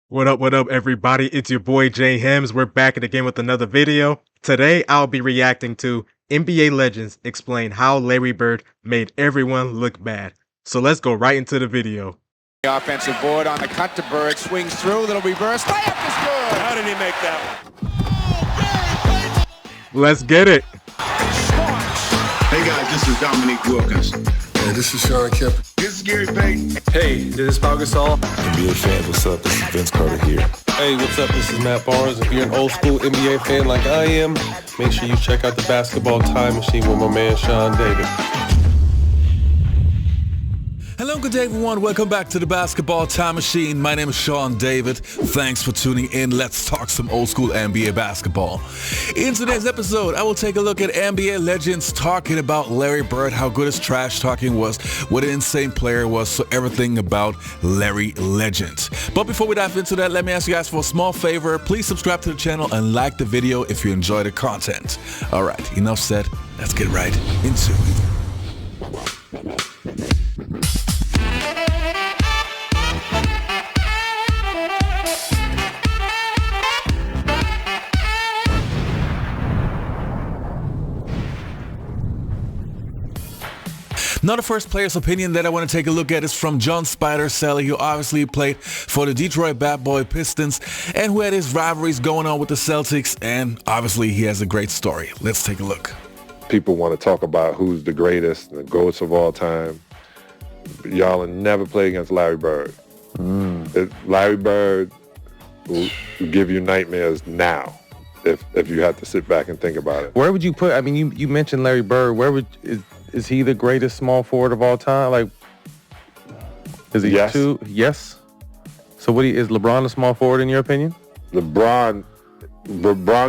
What up, everybody? It's your boy Jay Hems. We're back again with another video. Today, I'll be reacting to NBA legends explain how Larry Bird made everyone look bad. So let's go right into the video. The offensive board on the cut to Bird, swings through, little reverse, layup is good. How did he make that one? Let's get it. Hey guys, this is Dominique Wilkins. Hey, this is Sean Kemp. This is Gary Payton. Hey, this is Pau Gasol. NBA fans, what's up? This is Vince Carter here. Hey, what's up? This is Matt Barnes. If you're an old school NBA fan like I am, make sure you check out the Basketball Time Machine with my man Sean David. Hello, good day everyone. Welcome back to the Basketball Time Machine. My name is Sean David. Thanks for tuning in. Let's talk some old school NBA basketball. In today's episode, I will take a look at NBA legends talking about Larry Bird, how good his trash talking was, what an insane player he was, so everything about Larry Legend. But before we dive into that, let me ask you guys for a small favor. Please subscribe to the channel and like the video if you enjoy the content. All right, enough said. Let's get right into it. Now the first player's opinion that I want to take a look at is from John Spider Sally, who obviously played for the Detroit Bad Boy Pistons and who had his rivalries going on with the Celtics, and obviously he has a great story. Let's take a look. People want to talk about who's the greatest, the GOATs of all time. Y'all will never play against Larry Bird. Larry Bird will give you nightmares now if you have to sit back and think about it. Where would you put, I mean, you mentioned Larry Bird. Is he the greatest small forward of all time? Like, is he Yes. two? Yes. So is LeBron a small forward in your opinion? LeBron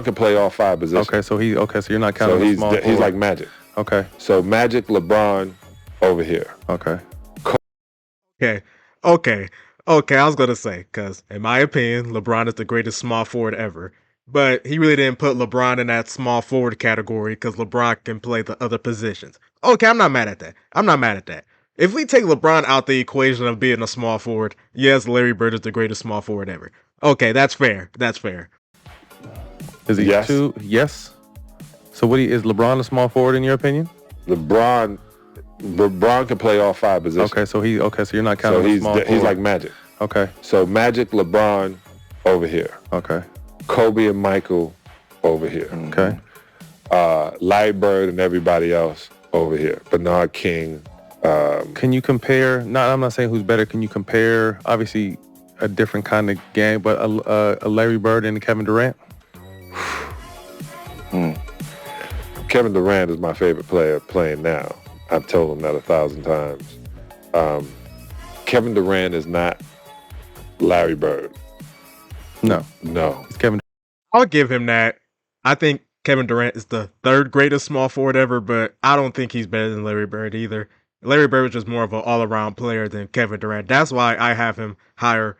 can play all five positions. So you're not counting So the small forward. he's like Magic. Okay. So Magic, LeBron over here. Okay. Okay. I was going to say, because in my opinion, LeBron is the greatest small forward ever. But he really didn't put LeBron in that small forward category because LeBron can play the other positions. Okay, I'm not mad at that. If we take LeBron out the equation of being a small forward, yes, Larry Bird is the greatest small forward ever. Okay, that's fair. Is he Yes. two? Yes. So is LeBron a small forward in your opinion? LeBron can play all five positions. Okay, so you're not counting So the small forward. he's like Magic. Okay. So Magic, LeBron over here. Okay. Kobe and Michael over here. Okay. Larry Bird and everybody else over here. Bernard King. Can you compare, I'm not saying who's better, can you compare, obviously, a different kind of game, but a Larry Bird and a Kevin Durant? Kevin Durant is my favorite player playing now. I've told him that 1,000 times. Kevin Durant is not Larry Bird. No. No. It's Kevin. I'll give him that. I think Kevin Durant is the third greatest small forward ever, but I don't think he's better than Larry Bird either. Larry Bird was just more of an all-around player than Kevin Durant. That's why I have him higher.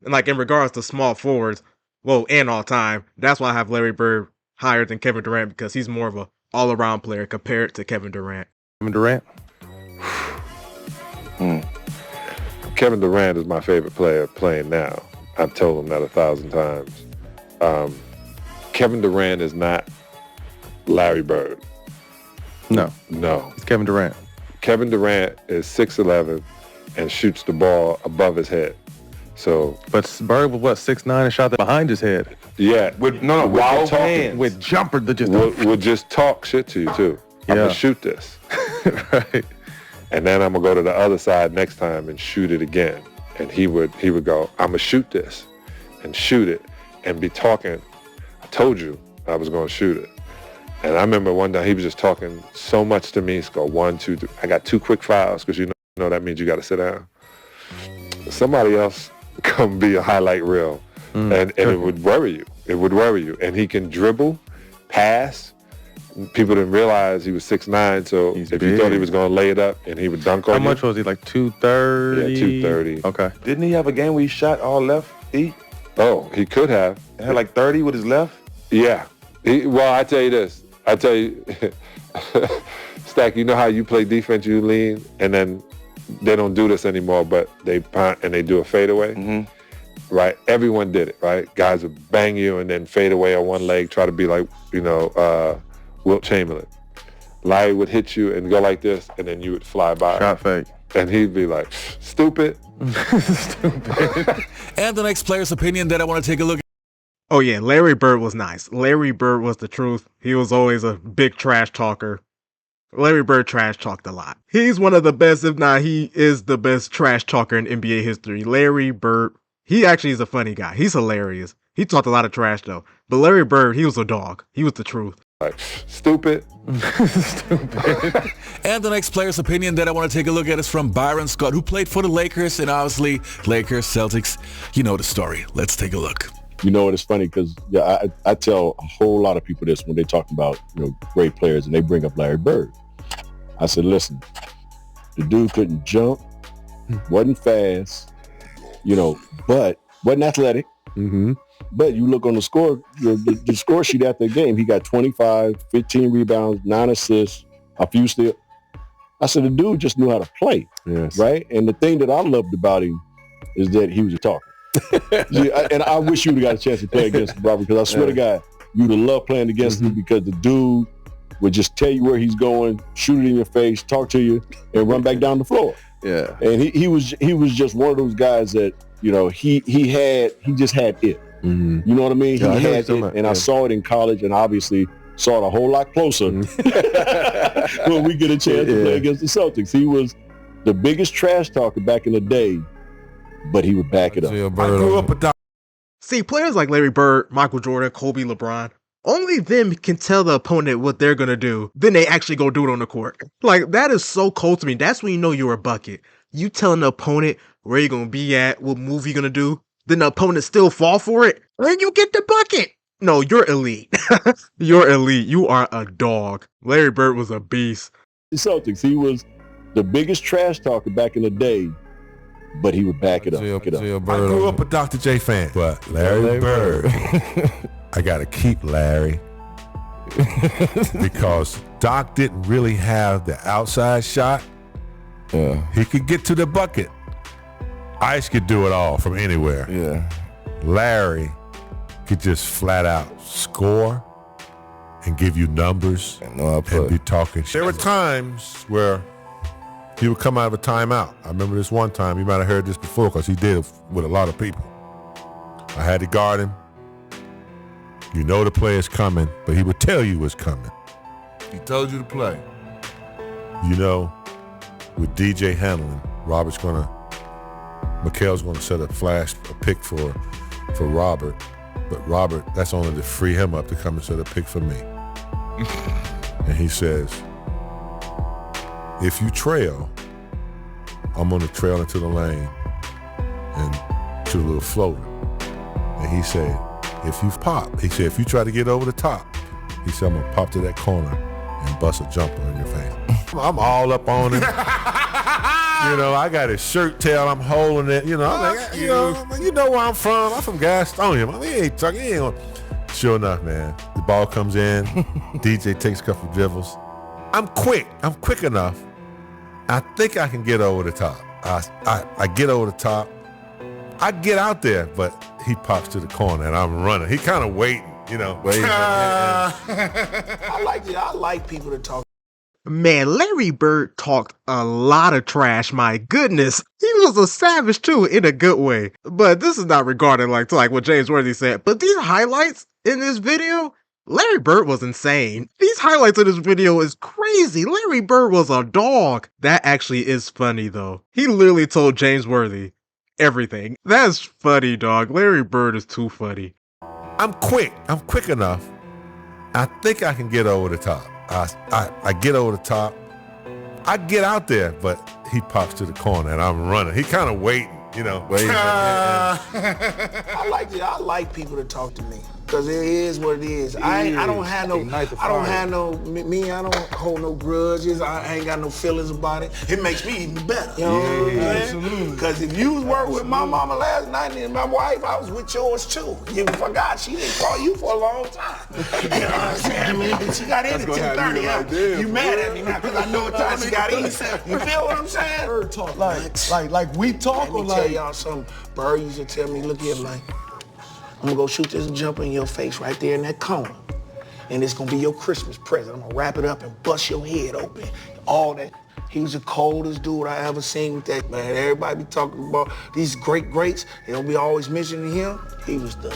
And like in regards to small forwards, and all time, that's why I have Larry Bird higher than Kevin Durant because he's more of an all-around player compared to Kevin Durant. Kevin Durant? Kevin Durant is my favorite player playing now. I've told him that 1,000 times. Kevin Durant is not Larry Bird. No. No. It's Kevin Durant. Kevin Durant is 6'11" and shoots the ball above his head. So, But Bird was 6'9" and shot that behind his head. yeah. Wild hands. With jumper that just... We'll just talk shit to you too. I'm Yeah. gonna shoot this. Right. And then I'm gonna go to the other side next time and shoot it again. And he would go, I'm gonna shoot this and shoot it and be talking. I told you I was gonna shoot it. And I remember one day he was just talking so much to me. He's go 1, 2, 3. I got 2 quick fouls because you know that means you got to sit down. Somebody else come be a highlight reel, and it would worry you. It would worry you. And he can dribble, pass. People didn't realize he was 6'9", so He's if big. you thought he was going to lay it up and he would dunk on How you. much was he, like 230? Yeah, 230. Okay. Didn't he have a game where he shot all left feet? Oh, he could have. He had like 30 with his left? Yeah. Well, I tell you this. Stack, you know how you play defense, you lean, and then they don't do this anymore, but they punt and they do a fadeaway. right? Everyone did it, right? Guys would bang you and then fade away on one leg, try to be like, Wilt Chamberlain. Larry would hit you and go like this, and then you would fly by. Shot fake. And he'd be like, stupid. Stupid. And the next player's opinion that I want to take a look at. Oh yeah, Larry Bird was nice. Larry Bird was the truth. He was always a big trash talker. Larry Bird trash talked a lot. He's one of the best, if not he is the best trash talker in NBA history. Larry Bird, he actually is a funny guy. He's hilarious. He talked a lot of trash though. But Larry Bird, he was a dog. He was the truth. Like, stupid. Stupid. And the next player's opinion that I want to take a look at is from Byron Scott, who played for the Lakers, and obviously Lakers, Celtics, you know the story. Let's take a look. You know what? It's funny because I tell a whole lot of people this when they talk about great players and they bring up Larry Bird. I said, listen, the dude couldn't jump, wasn't fast, but wasn't athletic. Mm-hmm. But you look on the score, the score sheet after the game, he got 25, 15 rebounds, 9 assists, a few steals. I said, the dude just knew how to play, yes. Right? And the thing that I loved about him is that he was a talker. And I wish you would have got a chance to play against him, Robert, because I swear to God, you would have loved playing against him because the dude would just tell you where he's going, shoot it in your face, talk to you, and run back down the floor. Yeah. And he was just one of those guys that, he just had it. Mm-hmm. You know what I mean? Yeah, he had it, and I saw it in college, and obviously saw it a whole lot closer when we get a chance to play against the Celtics. He was the biggest trash talker back in the day, but he would back it up. I grew up a See, players like Larry Bird, Michael Jordan, Kobe, LeBron, only them can tell the opponent what they're going to do. Then they actually go do it on the court. Like, that is so cold to me. That's when you know you're a bucket. You telling the opponent where you're going to be at, what move you're going to do. Then the opponent still fall for it. And you get the bucket. No, you're elite. You're elite. You are a dog. Larry Bird was a beast. The Celtics, he was the biggest trash talker back in the day, but he would back it up. I grew up a Dr. J fan, but Larry Bird, I got to keep Larry because Doc didn't really have the outside shot. He could get to the bucket. Ice could do it all from anywhere. Yeah. Larry could just flat out score and give you numbers and be talking. There were times where he would come out of a timeout. I remember this one time, you might have heard this before because he did it with a lot of people. I had to guard him. You know the play is coming, but he would tell you it's coming. He told you to play. With DJ handling, Mikhail's going to set a pick for Robert, but Robert, that's only to free him up to come and set a pick for me. And he says, if you trail, I'm going to trail into the lane and to the little floater. And he said, if you try to get over the top, he said, I'm going to pop to that corner and bust a jumper in your face. I'm all up on him. I got his shirt tail. I'm holding it. I'm like, you know where I'm from. I'm from Gastonia. He ain't talking. He ain't gonna. Sure enough, man. The ball comes in. DJ takes a couple dribbles. I'm quick. I'm quick enough. I think I can get over the top. I get over the top. I get out there, but he pops to the corner and I'm running. He kind of waiting. I like people to talk. Man, Larry Bird talked a lot of trash, my goodness. He was a savage too, in a good way. But this is not regarded like what James Worthy said. But these highlights in this video, Larry Bird was insane. These highlights in this video is crazy. Larry Bird was a dog. That actually is funny though. He literally told James Worthy everything. That's funny, dog. Larry Bird is too funny. I'm quick. I'm quick enough. I think I can get over the top. I get over the top. I get out there, but he pops to the corner and I'm running. He kind of waiting, waiting. I like people to talk to me. Cause it is what it is. I don't have no hold no grudges. I ain't got no feelings about it. It makes me even better. You know what I'm saying? Absolutely. Cause if you was working with my mama last night and my wife, I was with yours too. You forgot she didn't call you for a long time. You know what I'm saying? I mean, she got in at 10:30. You mad at me now because I know what time she got in. You feel what I'm saying? Bird talk like we talk. Let me tell y'all something. Bird used to tell me, look here, man. I'm gonna go shoot this jumper in your face right there in that corner. And it's gonna be your Christmas present. I'm gonna wrap it up and bust your head open. All that. He was the coldest dude I ever seen with that, man. Everybody be talking about these greats. They'll be always mentioning him. He was the,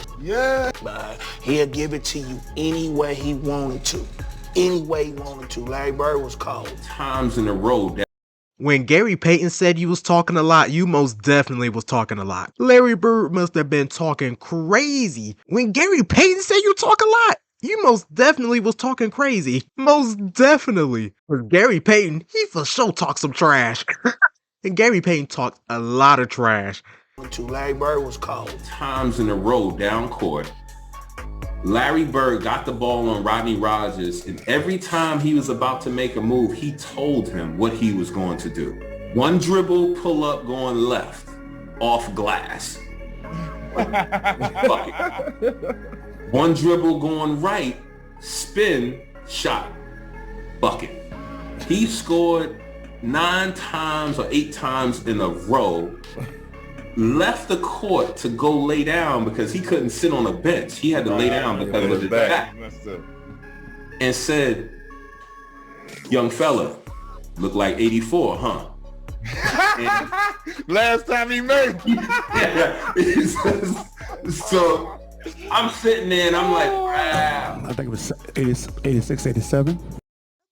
man. He'll give it to you any way he wanted to. Any way he wanted to. Larry Bird was cold. Times in a row. When Gary Payton said you was talking a lot, you most definitely was talking a lot. Larry Bird must have been talking crazy. When Gary Payton said you talk a lot, you most definitely was talking crazy. Most definitely. But Gary Payton, he for sure talked some trash. And Gary Payton talked a lot of trash. Larry Bird was cold. Times in a row down court. Larry Bird got the ball on Rodney Rogers, and every time he was about to make a move, he told him what he was going to do. One dribble, pull up, going left, off glass. Bucket. One dribble, going right, spin, shot, bucket. He scored 9 times or 8 times in a row. Left the court to go lay down because he couldn't sit on a bench. He had to lay down because of his back. And said, young fella, look like 84, huh? Last time he made So I'm sitting there and I'm like, wow. I think it was 86, 87.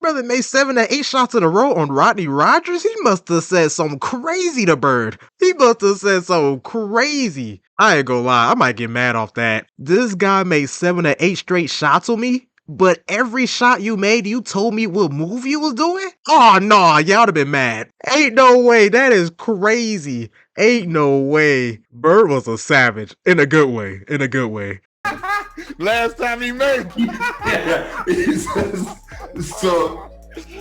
Brother made 7 or 8 shots in a row on Rodney Rogers. He must have said something crazy to Bird. He must have said something crazy. I ain't gonna lie, I might get mad off that. This guy made 7 or 8 straight shots on me, but every shot you made, you told me what move you was doing? Oh, no, y'all would have been mad. Ain't no way, that is crazy. Ain't no way. Bird was a savage. In a good way, in a good way. Last time he made So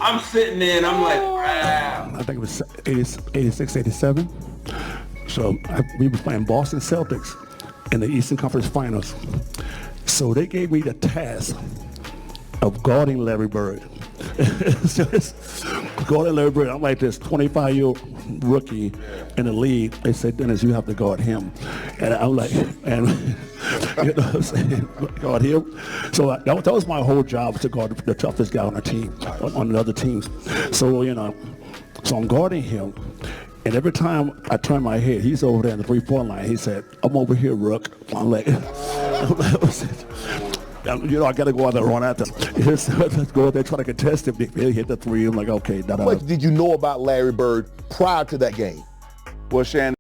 I'm sitting there and I'm like, wow. I think it was 86, 87. So we were playing Boston Celtics in the Eastern Conference Finals. So they gave me the task of guarding Larry Bird. Guarding Larry Bird, I'm like this 25-year-old rookie in the league. They said, Dennis, you have to guard him. And I'm like, and you know what I'm saying, guard him. So that was my whole job, to guard the toughest guy on the team, on the other teams. So, you know, so I'm guarding him. And every time I turn my head, he's over there in the 3-point line. He said, I'm over here, Rook. I'm like, you know, I got to go out there and run at them. Let's go out there, try to contest him. He hit the 3. I'm like, okay. How much did you know about Larry Bird prior to that game? Well, Shannon.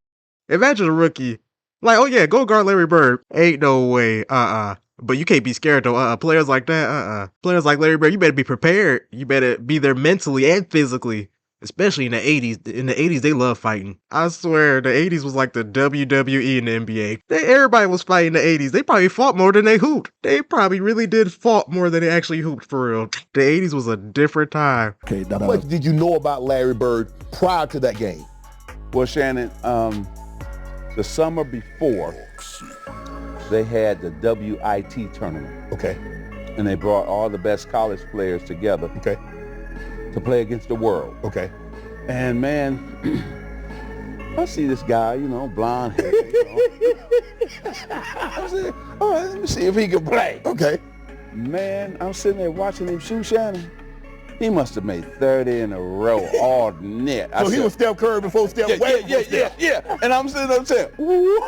Imagine a rookie. Like, oh yeah, go guard Larry Bird. Ain't no way. But you can't be scared though. Players like that, Players like Larry Bird, you better be prepared. You better be there mentally and physically. Especially in the 80s. In the 80s, they love fighting. I swear, the 80s was like the WWE in the NBA. Everybody was fighting in the 80s. They probably fought more than they hooped. They probably really did fought more than they actually hooped, for real. The 80s was a different time. Okay, how much did you know about Larry Bird prior to that game? Well, Shannon, the summer before, they had the WIT tournament. Okay. And they brought all the best college players together. Okay. To play against the world. Okay. And man, I see this guy, you know, blonde hair. You know. I said, all right, let me see if he can play. Okay. Man, I'm sitting there watching him shoot, Shannon. He must have made 30 in a row all net. So he was Steph Curry before Steph. Yeah. And I'm sitting there saying, you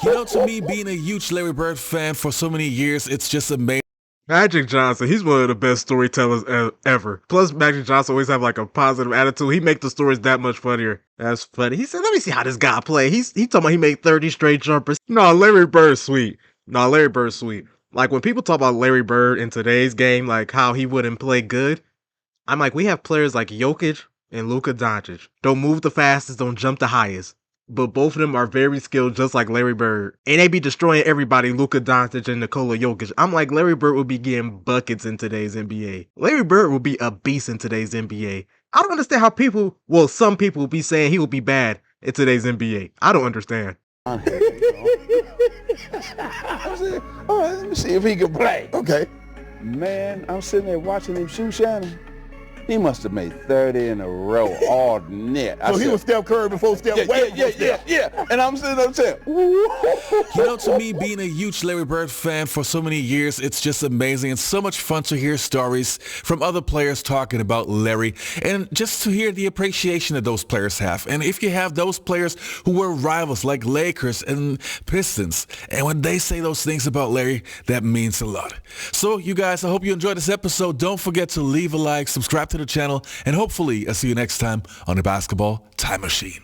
know, to me, being a huge Larry Bird fan for so many years, it's just amazing. Magic Johnson, he's one of the best storytellers ever. Plus, Magic Johnson always have like a positive attitude. He make the stories that much funnier. That's funny. He said, let me see how this guy play. He talking about he made 30 straight jumpers. No, Larry Bird's sweet. Like when people talk about Larry Bird in today's game, like how he wouldn't play good, I'm like, we have players like Jokic and Luka Doncic. Don't move the fastest, don't jump the highest. but both of them are very skilled, just like Larry Bird. And they be destroying everybody, Luka Doncic and Nikola Jokic. I'm like, Larry Bird will be getting buckets in today's NBA. Larry Bird will be a beast in today's NBA. I don't understand how some people will be saying he will be bad in today's NBA. I don't understand. I said, all right, let me see if he can play. Okay. Man, I'm sitting there watching him shoot Shannon. He must have made 30 in a row all net. So he was Steph Curry before Steph. Yeah. And I'm sitting there saying, You know, to me, being a huge Larry Bird fan for so many years, it's just amazing and so much fun to hear stories from other players talking about Larry and just to hear the appreciation that those players have. And if you have those players who were rivals like Lakers and Pistons, and when they say those things about Larry, that means a lot. So you guys, I hope you enjoyed this episode. Don't forget to leave a like, subscribe to the channel, and hopefully I'll see you next time on the Basketball Time Machine.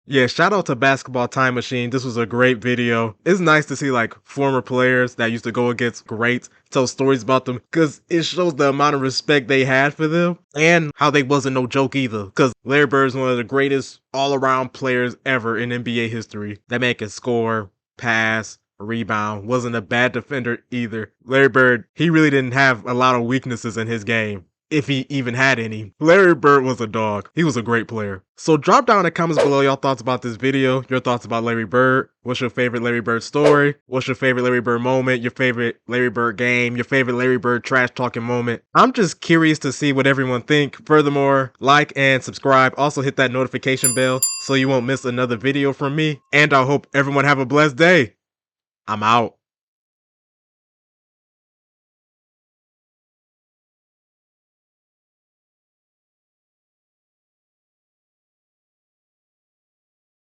Yeah, shout out to Basketball Time Machine. This was a great video. It's nice to see like former players that used to go against greats tell stories about them, because it shows the amount of respect they had for them and how they wasn't no joke either, because Larry Bird is one of the greatest all-around players ever in NBA history. That man can score, pass, rebound, wasn't a bad defender either. Larry Bird, he really didn't have a lot of weaknesses in his game, if he even had any. Larry Bird was a dog. He was a great player. So drop down in the comments below your thoughts about this video, your thoughts about Larry Bird. What's your favorite Larry Bird story? What's your favorite Larry Bird moment? Your favorite Larry Bird game? Your favorite Larry Bird trash talking moment? I'm just curious to see what everyone think. Furthermore, like and subscribe. Also hit that notification bell so you won't miss another video from me. And I hope everyone have a blessed day. I'm out.